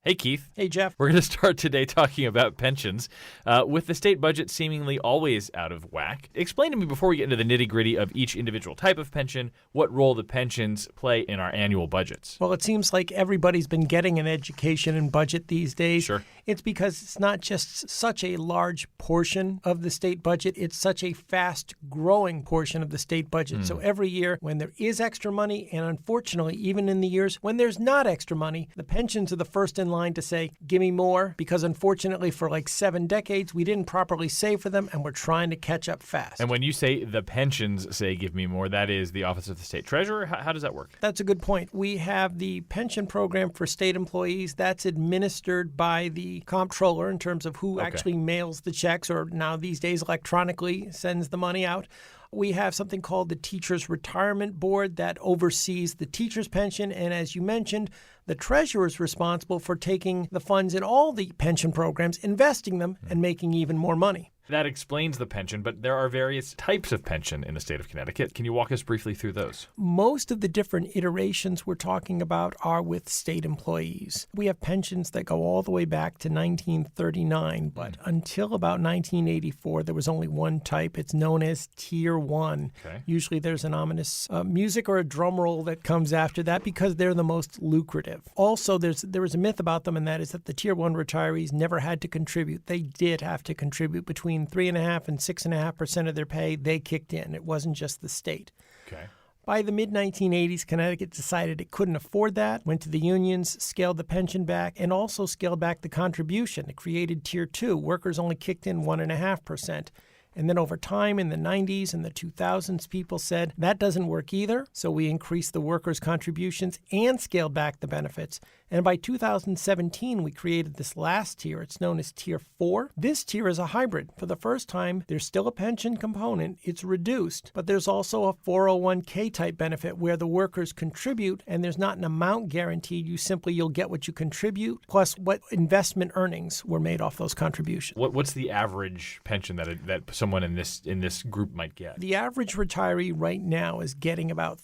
Hey, Keith. Hey, Jeff. We're going to start today talking about pensions. With the state budget seemingly always out of whack, explain to me before we get into the nitty-gritty of each individual type of pension, what role the pensions play in our annual budgets. Well, it seems like everybody's been getting an education and budget these days. Sure. It's because it's not just such a large portion of the state budget, it's such a fast-growing portion of the state budget. So every year when there is extra money, and unfortunately, even in the years when there's not extra money, the pensions are the first in line to say, give me more, because unfortunately for like 7 decades, we didn't properly save for them, and we're trying to catch up fast. And when you say the pensions say give me more, that is the Office of the State Treasurer? How does that work? That's a good point. We have the pension program for state employees that's administered by the comptroller in terms of who actually mails the checks, or now these days electronically sends the money out. We have something called the Teachers Retirement Board that oversees the teacher's pension. And as you mentioned, the treasurer is responsible for taking the funds in all the pension programs, investing them, and making even more money. That explains the pension, but there are various types of pension in the state of Connecticut. Can you walk us briefly through those? Most of the different iterations we're talking about are with state employees. We have pensions that go all the way back to 1939, but until about 1984, there was only one type. It's known as Tier 1. Okay. Usually there's an ominous music or a drum roll that comes after that because they're the most lucrative. Also, there was a myth about them, and that is that the Tier 1 retirees never had to contribute. They did have to contribute between 3.5% and 6.5% of their pay. They kicked in. It wasn't just the state. Okay. By the mid-1980s, Connecticut decided it couldn't afford that, went to the unions, scaled the pension back, and also scaled back the contribution. It created Tier 2. Workers only kicked in 1.5%. And then over time in the 90s and the 2000s, people said that doesn't work either. So we increased the workers' contributions and scaled back the benefits. And by 2017, we created this last tier. It's known as Tier 4. This tier is a hybrid. For the first time, there's still a pension component. It's reduced, but there's also a 401k type benefit where the workers contribute and there's not an amount guaranteed. You'll get what you contribute plus what investment earnings were made off those contributions. What's the average pension that someone in this group might get? The average retiree right now is getting about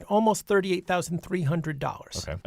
almost $38,300. Okay.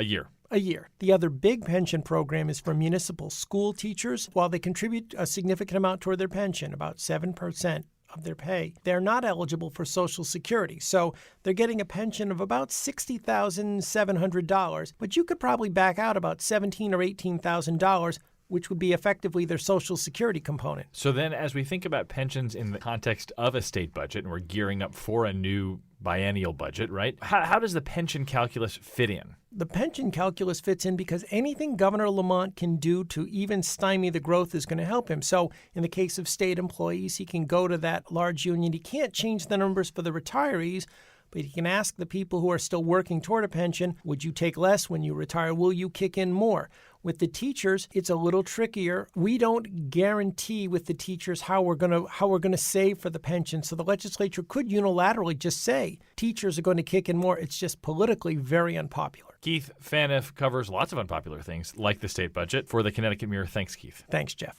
A year. The other big pension program is for municipal school teachers. While they contribute a significant amount toward their pension, about 7% of their pay, they're not eligible for Social Security. So they're getting a pension of about $60,700, but you could probably back out about $17,000 or $18,000, which would be effectively their Social Security component. So then as we think about pensions in the context of a state budget, and we're gearing up for a new biennial budget, right? How does the pension calculus fit in? The pension calculus fits in because anything Governor Lamont can do to even stymie the growth is going to help him. So in the case of state employees, he can go to that large union. He can't change the numbers for the retirees, but he can ask the people who are still working toward a pension, would you take less when you retire? Will you kick in more? With the teachers, it's a little trickier. We don't guarantee with the teachers how we're going to save for the pension. So the legislature could unilaterally just say teachers are going to kick in more. It's just politically very unpopular. Keith Phaneuf covers lots of unpopular things like the state budget. For the Connecticut Mirror, thanks, Keith. Thanks, Jeff.